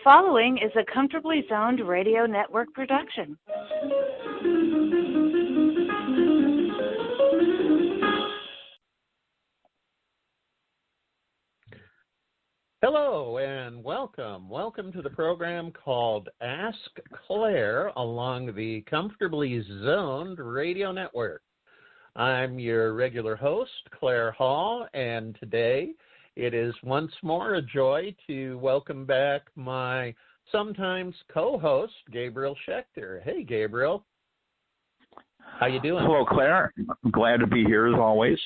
following is a Comfortably Zoned Radio Network production. Hello and welcome. Welcome to the program called Ask Claire along the Comfortably Zoned Radio Network. I'm your regular host, Claire Hall, and today it is once more a joy to welcome back my sometimes co-host, Gabriel Schechter. Hey, Gabriel. How you doing? Hello, Claire. I'm glad to be here as always.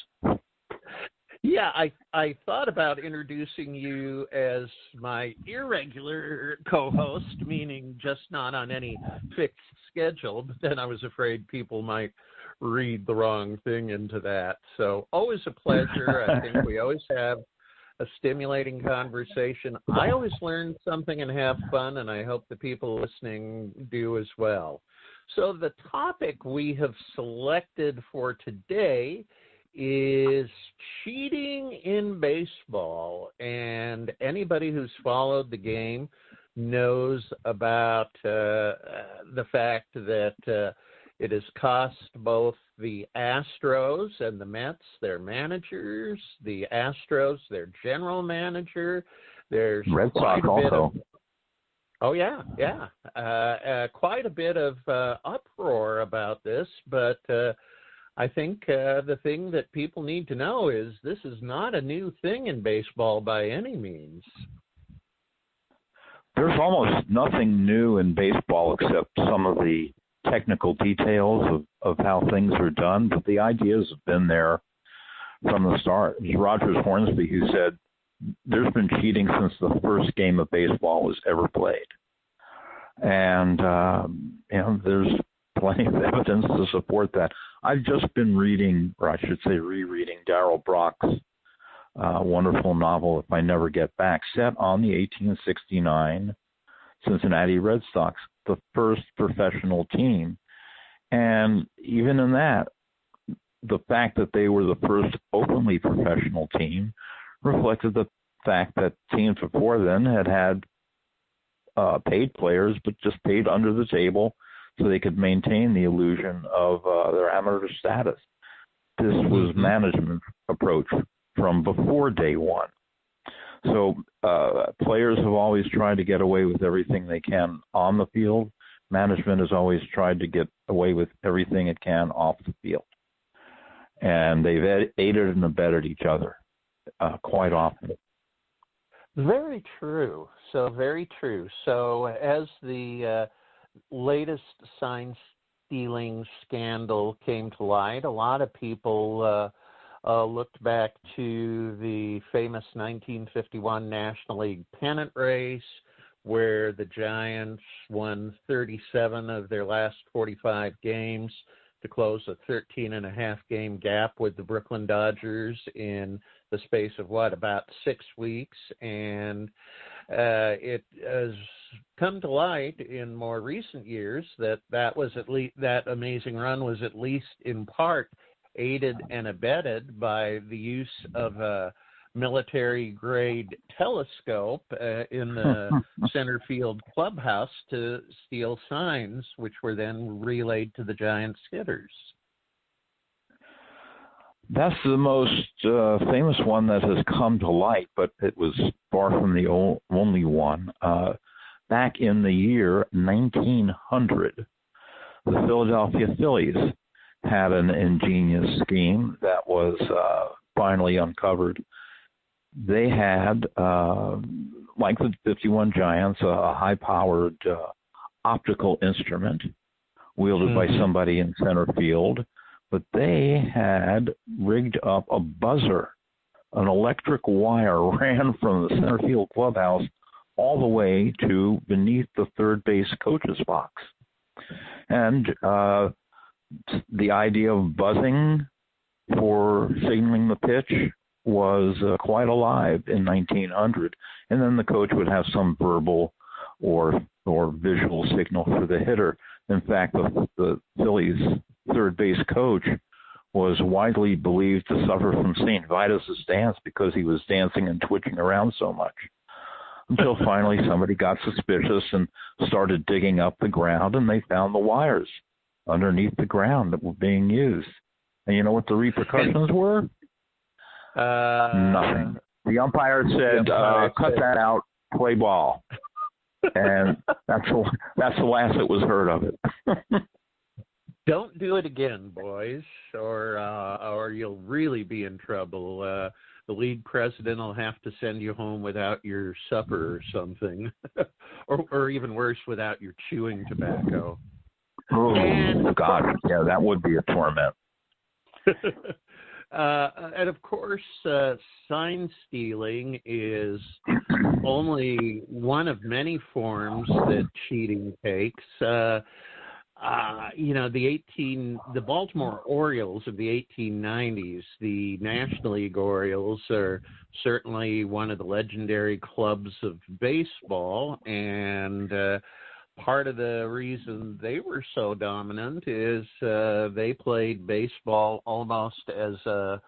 Yeah, I thought about introducing you as my irregular co-host, meaning just not on any fixed schedule, but then I was afraid people might read the wrong thing into that. So always a pleasure. I think we always have a stimulating conversation. I always learn something and have fun, and I hope the people listening do as well. So the topic we have selected for today is cheating in baseball, and anybody who's followed the game knows about the fact that it has cost both the Astros and the Mets their managers, the Astros their general manager. There's Red Sox also. Quite a bit of uproar about this, but I think the thing that people need to know is this is not a new thing in baseball by any means. There's almost nothing new in baseball except some of the technical details of how things are done, but the ideas have been there from the start. It was Rogers Hornsby who said there's been cheating since the first game of baseball was ever played. And, there's plenty of evidence to support that. I've just been reading, or I should say rereading, Darrell Brock's wonderful novel, If I Never Get Back, set on the 1869 Cincinnati Red Sox, the first professional team. And even in that, the fact that they were the first openly professional team reflected the fact that teams before then had paid players, but just paid under the table so they could maintain the illusion of their amateur status. This was management's approach from before day one. So players have always tried to get away with everything they can on the field. Management has always tried to get away with everything it can off the field. And they've aided and abetted each other quite often. Very true. Very true. So as the latest sign stealing scandal came to light, a lot of people looked back to the famous 1951 National League pennant race where the Giants won 37 of their last 45 games to close a 13-and-a-half game gap with the Brooklyn Dodgers in the space of about 6 weeks. And it has come to light in more recent years that was at least, that amazing run was at least in part aided and abetted by the use of a military-grade telescope in the center field clubhouse to steal signs, which were then relayed to the Giants hitters. That's the most famous one that has come to light, but it was far from the only one. Back in the year 1900, the Philadelphia Phillies had an ingenious scheme that was finally uncovered. They had, like the 51 Giants, a high-powered optical instrument wielded by somebody in center field, but they had rigged up a buzzer. An electric wire ran from the center field clubhouse all the way to beneath the third base coach's box. And the idea of buzzing for signaling the pitch was quite alive in 1900. And then the coach would have some verbal or visual signal for the hitter. In fact, the Phillies' third base coach was widely believed to suffer from St. Vitus's dance because he was dancing and twitching around so much. until finally somebody got suspicious and started digging up the ground, and they found the wires underneath the ground that were being used. And you know what the repercussions were? Nothing. The umpire said, cut that out, play ball. And that's the last that was heard of it. Don't do it again, boys, or you'll really be in trouble. The league president will have to send you home without your supper or something, or even worse, without your chewing tobacco. Oh, God, yeah, that would be a torment. And of course, sign stealing is only one of many forms that cheating takes. The Baltimore Orioles of the 1890s, the National League Orioles, are certainly one of the legendary clubs of baseball, and part of the reason they were so dominant is they played baseball almost as a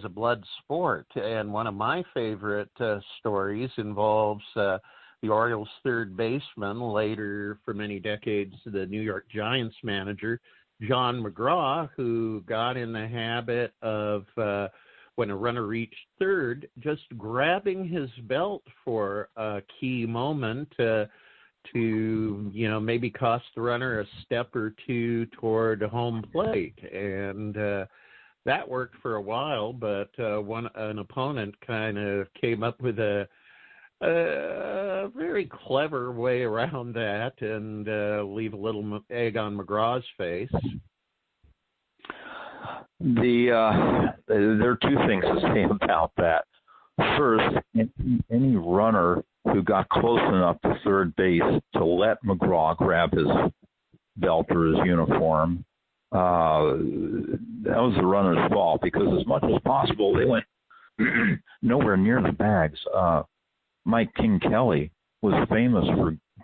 blood sport. And one of my favorite stories involves the Orioles' third baseman, later for many decades the New York Giants manager, John McGraw, who got in the habit of, when a runner reached third, just grabbing his belt for a key moment to maybe cost the runner a step or two toward home plate. And that worked for a while, but an opponent kind of came up with a very clever way around that and leave a little egg on McGraw's face. There are two things to say about that. First, any runner who got close enough to third base to let McGraw grab his belt or his uniform, that was the runner's fault, because as much as possible they went nowhere near the bags. Mike King Kelly was famous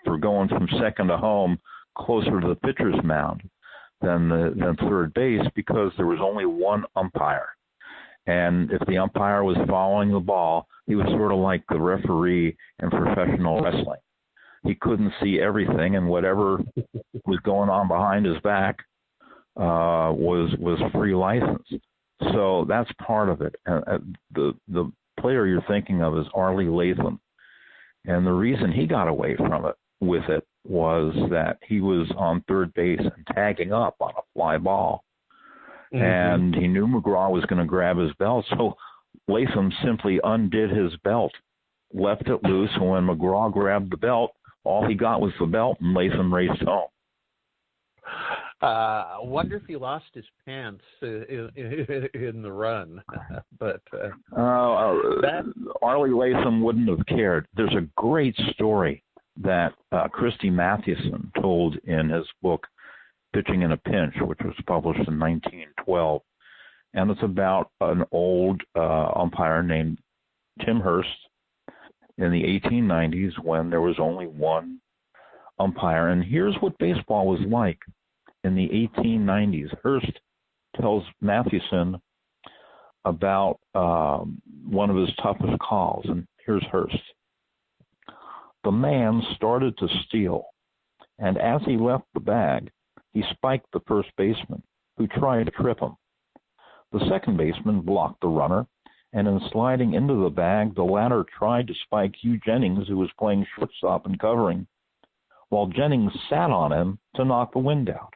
for going from second to home closer to the pitcher's mound than third base, because there was only one umpire. And if the umpire was following the ball, he was sort of like the referee in professional wrestling. He couldn't see everything, and whatever was going on behind his back was free license. So that's part of it. The player you're thinking of is Arlie Latham. And the reason he got away from it with it was that he was on third base and tagging up on a fly ball. Mm-hmm. And he knew McGraw was going to grab his belt, so Latham simply undid his belt, left it loose, and when McGraw grabbed the belt, all he got was the belt, and Latham raced home. I wonder if he lost his pants in the run. But Arlie Latham wouldn't have cared. There's a great story that Christy Mathewson told in his book, Pitching in a Pinch, which was published in 1912. And it's about an old umpire named Tim Hurst in the 1890s, when there was only one umpire. And here's what baseball was like in the 1890s. Hurst tells Mathewson about one of his toughest calls. And here's Hurst. The man started to steal, and as he left the bag, he spiked the first baseman, who tried to trip him. The second baseman blocked the runner, and in sliding into the bag, the latter tried to spike Hugh Jennings, who was playing shortstop and covering, while Jennings sat on him to knock the wind out.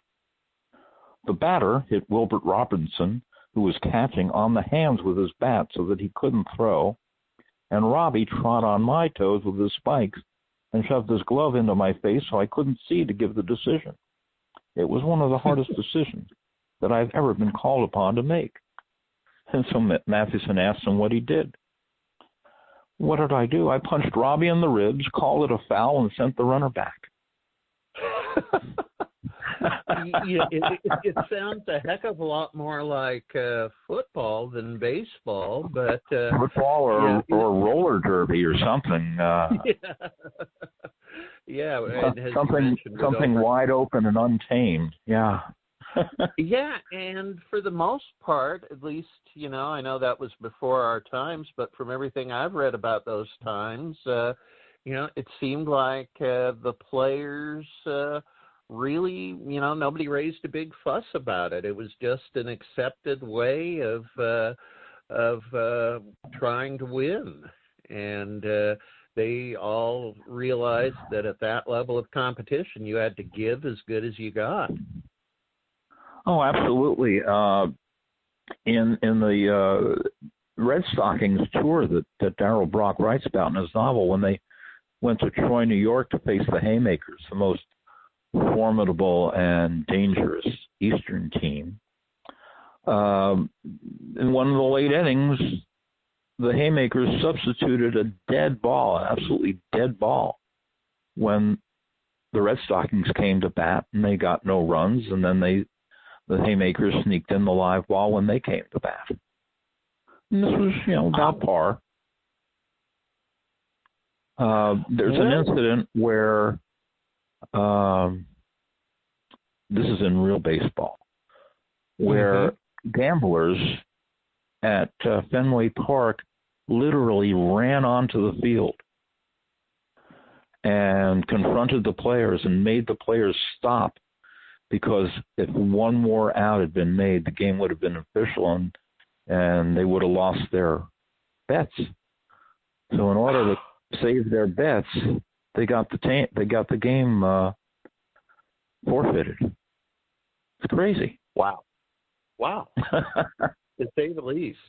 The batter hit Wilbert Robinson, who was catching, on the hands with his bat so that he couldn't throw, and Robbie trod on my toes with his spikes and shoved his glove into my face so I couldn't see to give the decision. It was one of the hardest decisions that I've ever been called upon to make. And so Mathewson asked him what he did. What did I do? I punched Robbie in the ribs, called it a foul, and sent the runner back. It sounds a heck of a lot more like football than baseball, but football or roller derby or something. Something wide open and untamed. Yeah. Yeah, and for the most part, at least, I know that was before our times, but from everything I've read about those times, it seemed like the players really, nobody raised a big fuss about it. It was just an accepted way of trying to win, and they all realized that at that level of competition, you had to give as good as you got. Oh, absolutely. In the Red Stockings tour that Darrell Brock writes about in his novel, when they went to Troy, New York to face the Haymakers, the most formidable and dangerous Eastern team, in one of the late innings, the Haymakers substituted a dead ball, an absolutely dead ball, when the Red Stockings came to bat, and they got no runs, and then the Haymakers sneaked in the live ball when they came to bat. And this was, about par. There's an incident where this is in real baseball, where gamblers at Fenway Park literally ran onto the field and confronted the players and made the players stop, because if one more out had been made, the game would have been official and they would have lost their bets. So in order to save their bets, they got the game forfeited. It's crazy. Wow. To say the least.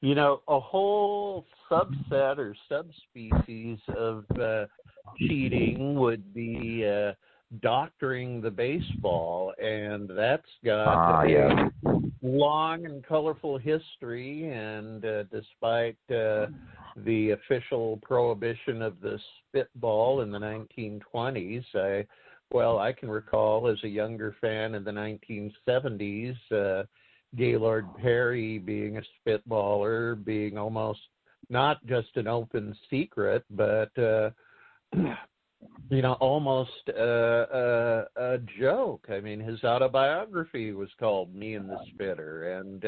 A whole subset or subspecies of cheating would be doctoring the baseball, and that's got a long and colorful history, and despite the official prohibition of the spitball in the 1920s, I can recall as a younger fan in the 1970s, Gaylord Perry being a spitballer, being almost not just an open secret, but almost a joke. I mean, his autobiography was called "Me and the Spitter," and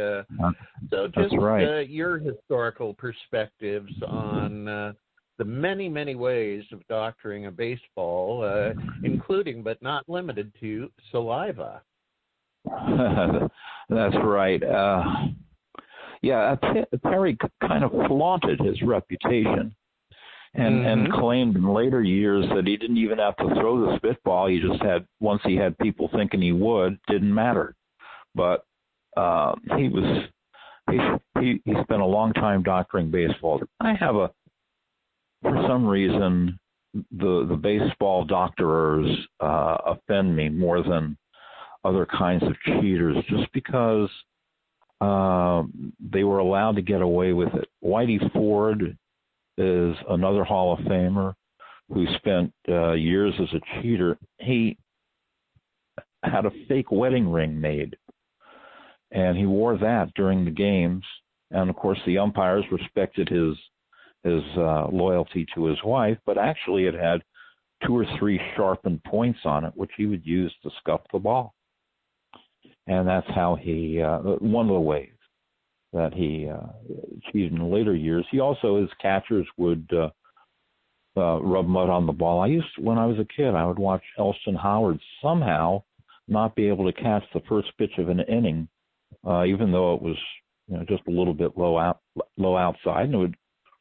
so just your historical perspectives on the many, many ways of doctoring a baseball, including but not limited to saliva. That's right. Perry kind of flaunted his reputation and claimed in later years that he didn't even have to throw the spitball. He just had, once he had people thinking he would, didn't matter. But he spent a long time doctoring baseball. For some reason, the baseball doctorers offend me more than other kinds of cheaters, just because they were allowed to get away with it. Whitey Ford is another Hall of Famer who spent years as a cheater. He had a fake wedding ring made, and he wore that during the games. And of course, the umpires respected his loyalty to his wife, but actually it had 2 or 3 sharpened points on it, which he would use to scuff the ball. And that's how he, one of the ways that he cheated in later years. He also, his catchers would rub mud on the ball. When I was a kid, I would watch Elston Howard somehow not be able to catch the first pitch of an inning, even though it was just a little bit low outside, and it would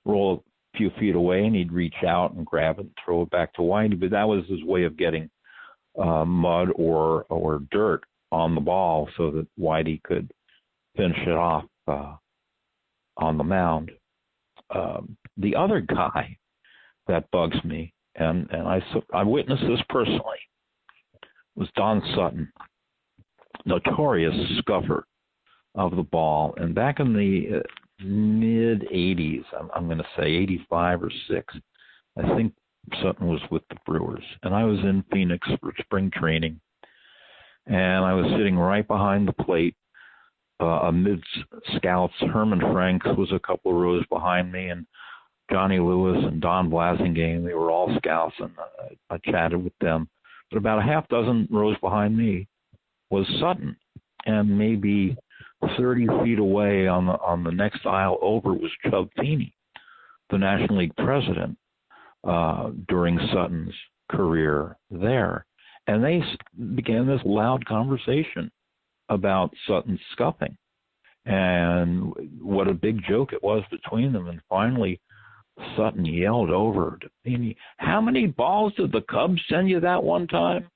roll a few feet away, and he'd reach out and grab it and throw it back to Whitey. But that was his way of getting mud or dirt on the ball so that Whitey could finish it off on the mound. The other guy that bugs me, and I witnessed this personally, was Don Sutton, notorious scuffer of the ball. And back in the mid-'80s, I'm going to say 85 or 6, I think Sutton was with the Brewers. And I was in Phoenix for spring training. And I was sitting right behind the plate amid scouts. Herman Franks was a couple of rows behind me, and Johnny Lewis and Don Blasingame. They were all scouts, and I chatted with them. But about a half dozen rows behind me was Sutton, and maybe 30 feet away on the next aisle over was Chub Feeney, the National League president. during Sutton's career there. And they began this loud conversation about Sutton's scuffing and what a big joke it was between them. And finally, Sutton yelled over to Feeney, "How many balls did the Cubs send you that one time?"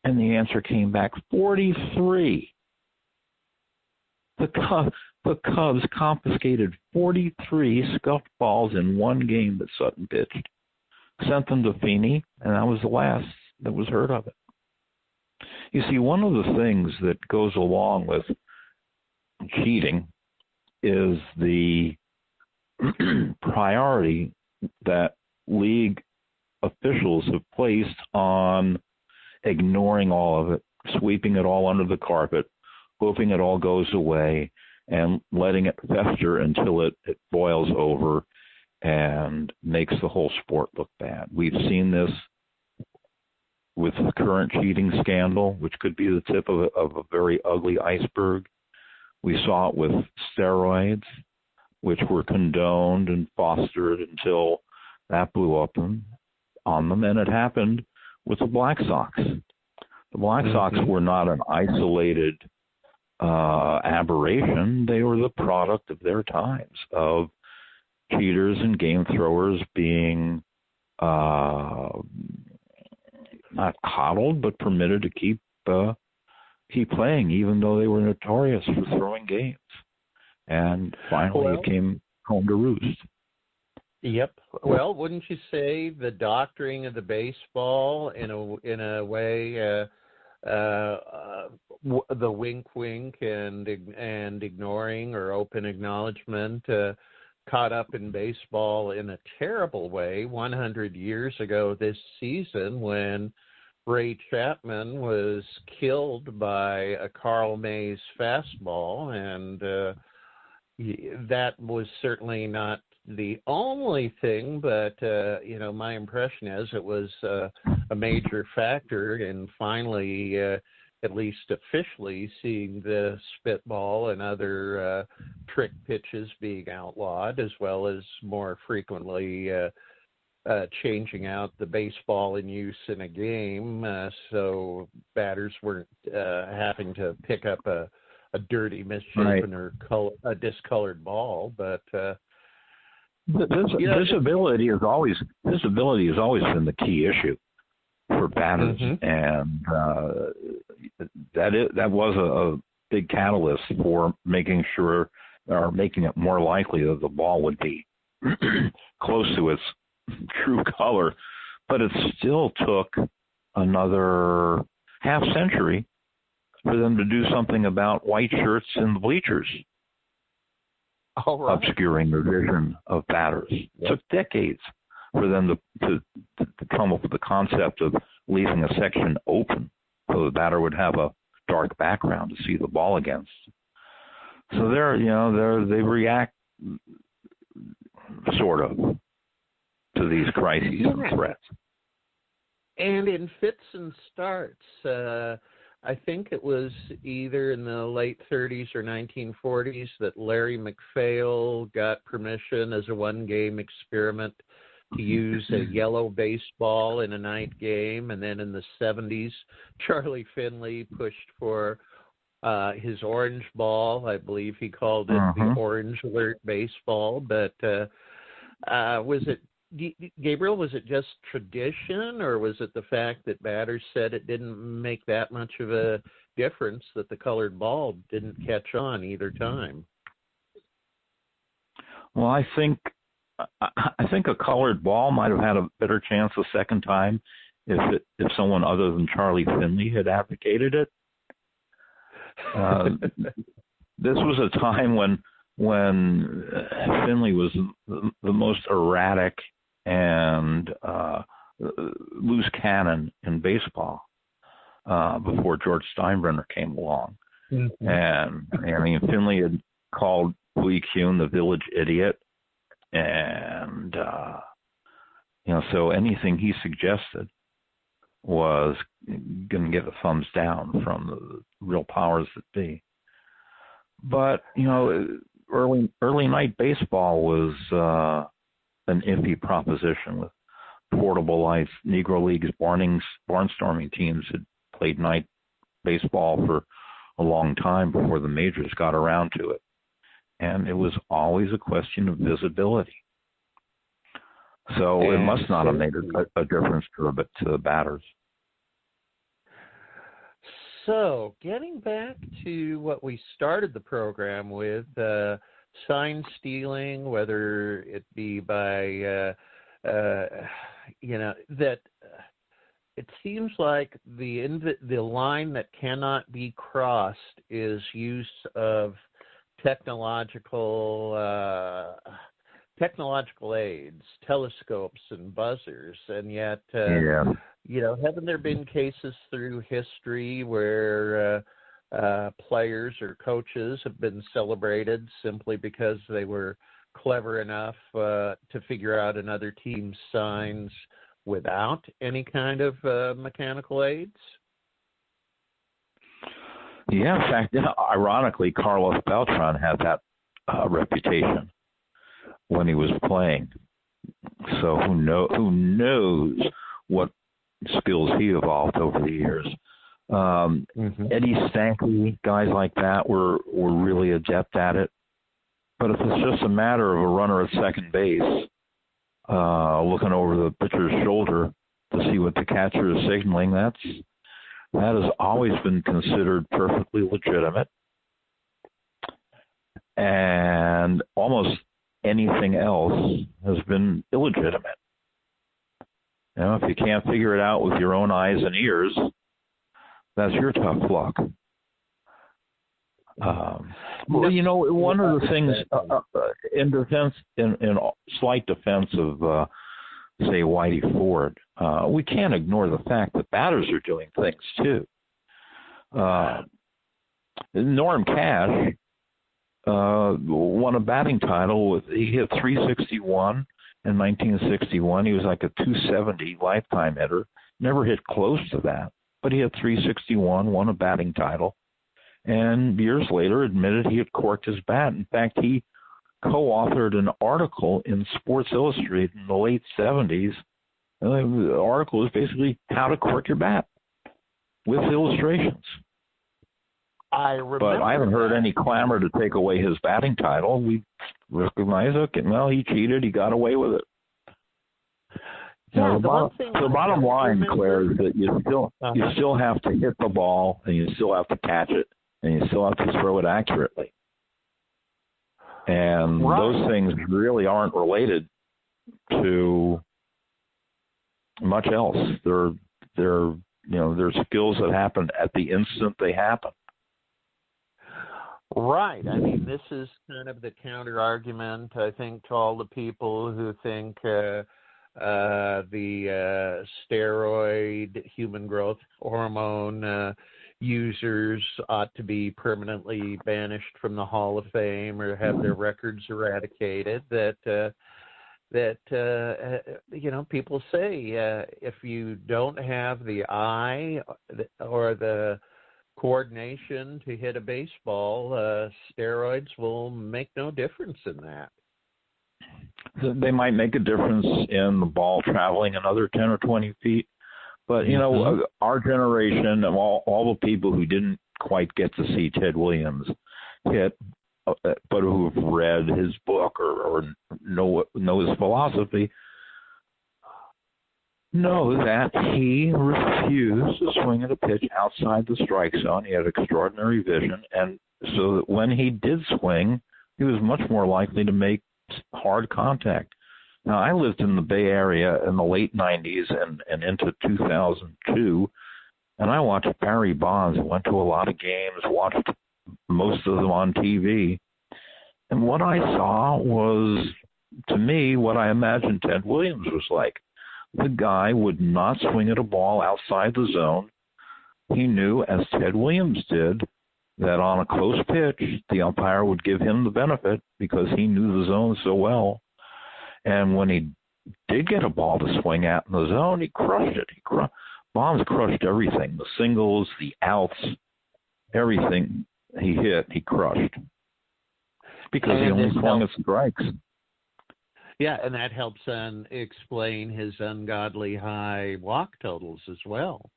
And the answer came back, 43. The Cubs confiscated 43 scuffed balls in one game that Sutton pitched, sent them to Feeney, and that was the last that was heard of it. You see, one of the things that goes along with cheating is the priority that league officials have placed on ignoring all of it, sweeping it all under the carpet, hoping it all goes away, and letting it fester until it boils over and makes the whole sport look bad. We've seen this with the current cheating scandal, which could be the tip of a very ugly iceberg. We saw it with steroids, which were condoned and fostered until that blew up on them. And it happened with the Black Sox. The Black Sox were not an isolated aberration. They were the product of their times, of cheaters and game throwers being not coddled, but permitted to keep playing, even though they were notorious for throwing games. And finally, it came home to roost. Yep. Well, wouldn't you say the doctoring of the baseball in a way, the wink and ignoring or open acknowledgement caught up in baseball in a terrible way 100 years ago this season when Ray Chapman was killed by a Carl Mays fastball, and that was certainly not the only thing, but my impression is it was a major factor in finally, at least officially, seeing the spitball and other trick pitches being outlawed, as well as more frequently changing out the baseball in use in a game, so batters weren't having to pick up a dirty, misshapen or a discolored ball. But visibility has always been the key issue for batters, and that was a big catalyst for making sure, or making it more likely that the ball would be close to its true color. But it still took another half century for them to do something about white shirts in the bleachers, obscuring the vision of batters. It took decades for them to come up with the concept of leaving a section open so the batter would have a dark background to see the ball against. So they react sort of to these crises and threats. And in fits and starts, I think it was either in the late 30s or 1940s that Larry McPhail got permission as a one-game experiment to use a yellow baseball in a night game. And then in the 70s, Charlie Finley pushed for his orange ball. I believe he called it the Orange Alert baseball. But Gabriel, was it just tradition, or was it the fact that batters said it didn't make that much of a difference that the colored ball didn't catch on either time? Well, I think a colored ball might have had a better chance the second time if someone other than Charlie Finley had advocated it. This was a time when Finley was the most erratic and loose cannon in baseball before George Steinbrenner came along. And I mean, Finley had called Bowie Kuhn the village idiot, and so anything he suggested was going to get a thumbs down from the real powers that be. But early night baseball was an iffy proposition with portable lights. Negro Leagues, barnstorming teams had played night baseball for a long time before the majors got around to it. And it was always a question of visibility. So it must not have made a difference to the batters. So, getting back to what we started the program with, sign stealing, whether it be by, that it seems like the line that cannot be crossed is use of technological aids, telescopes and buzzers, and yet, haven't there been cases through history where players or coaches have been celebrated simply because they were clever enough to figure out another team's signs without any kind of mechanical aids? Yeah, in fact, ironically, Carlos Beltran had that reputation when he was playing. So who knows what skills he evolved over the years. Eddie Stankley, guys like that were really adept at it. But if it's just a matter of a runner at second base looking over the pitcher's shoulder to see what the catcher is signaling, that has always been considered perfectly legitimate. And almost anything else has been illegitimate. If you can't figure it out with your own eyes and ears, that's your tough luck. One of the things in defense, in slight defense of, say, Whitey Ford, we can't ignore the fact that batters are doing things too. Norm Cash won a batting title he hit 361 in 1961. He was like a 270 lifetime hitter. Never hit close to that, but he hit 361, won a batting title, and years later admitted he had corked his bat. In fact, he co-authored an article in Sports Illustrated in the late 70s. The article is basically how to cork your bat with illustrations. But I haven't heard any clamor to take away his batting title. We recognize, he cheated. He got away with it. Yeah, the bottom line, Claire, is that you still have to hit the ball, and you still have to catch it, and you still have to throw it accurately. And those things really aren't related to much else. They're skills that happen at the instant they happen. Right. I mean, this is kind of the counter argument, I think, to all the people who think the steroid human growth hormone users ought to be permanently banished from the Hall of Fame or have their records eradicated. People say if you don't have the eye or the coordination to hit a baseball, steroids will make no difference in that. They might make a difference in the ball traveling another 10 or 20 feet. But, our generation and all the people who didn't quite get to see Ted Williams hit, but who have read his book or know his philosophy, know that he refused to swing at a pitch outside the strike zone. He had extraordinary vision, and so that when he did swing, he was much more likely to make hard contact. Now, I lived in the Bay Area in the late 90s and into 2002, and I watched Barry Bonds, went to a lot of games, watched most of them on TV. And what I saw was, to me, what I imagined Ted Williams was like. The guy would not swing at a ball outside the zone. He knew, as Ted Williams did, that on a close pitch, the umpire would give him the benefit because he knew the zone so well. And when he did get a ball to swing at in the zone, he crushed it. Bonds crushed everything, the singles, the outs, everything he hit, he crushed. Because he only swung at strikes. Yeah, and that helps explain his ungodly high walk totals as well.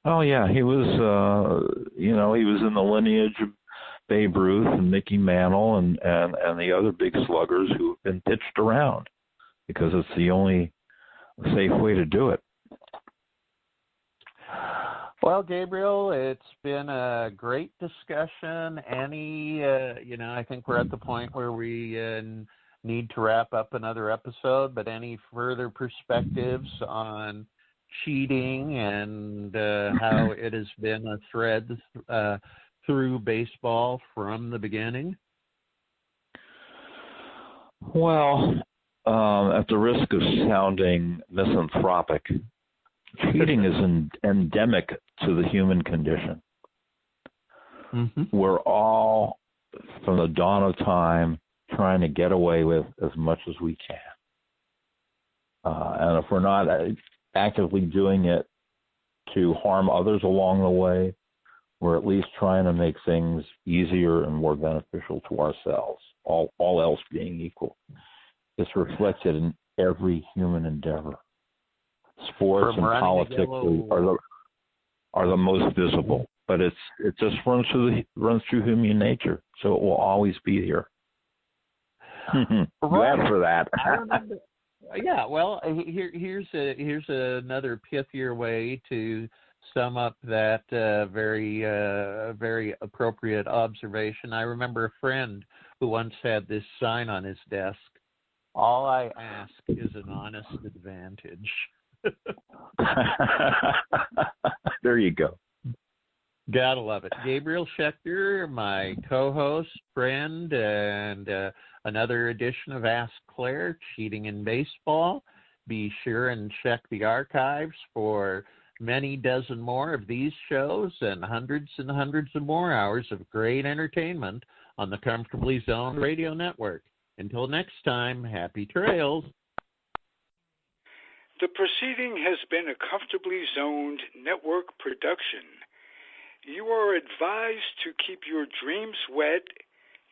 Oh yeah, he was. He was in the lineage of Babe Ruth and Mickey Mantle and the other big sluggers who have been pitched around because it's the only safe way to do it. Well, Gabriel, it's been a great discussion. I think we're at the point where we need to wrap up another episode, but any further perspectives on cheating and how it has been a thread through baseball from the beginning? Well, at the risk of sounding misanthropic, cheating is endemic to the human condition. Mm-hmm. We're all, from the dawn of time, trying to get away with as much as we can. And if we're not actively doing it to harm others along the way, we're at least trying to make things easier and more beneficial to ourselves, all else being equal. It's reflected in every human endeavor. Sports and politics are the most visible, but it just runs through human nature, so it will always be here. Glad for that. I remember. Yeah, well, here's another pithier way to sum up that very appropriate observation. I remember a friend who once had this sign on his desk: "All I ask is an honest advantage." There you go. Gotta love it. Gabriel Schechter, my co-host, friend, and another edition of Ask Claire, Cheating in Baseball. Be sure and check the archives for many dozen more of these shows and hundreds of more hours of great entertainment on the Comfortably Zoned Radio Network. Until next time, happy trails. The proceeding has been a Comfortably Zoned Network production. You are advised to keep your dreams wet,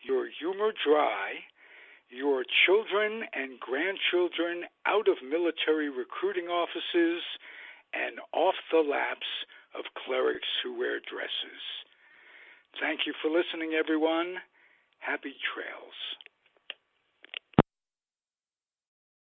your humor dry, your children and grandchildren out of military recruiting offices and off the laps of clerics who wear dresses. Thank you for listening, everyone. Happy trails.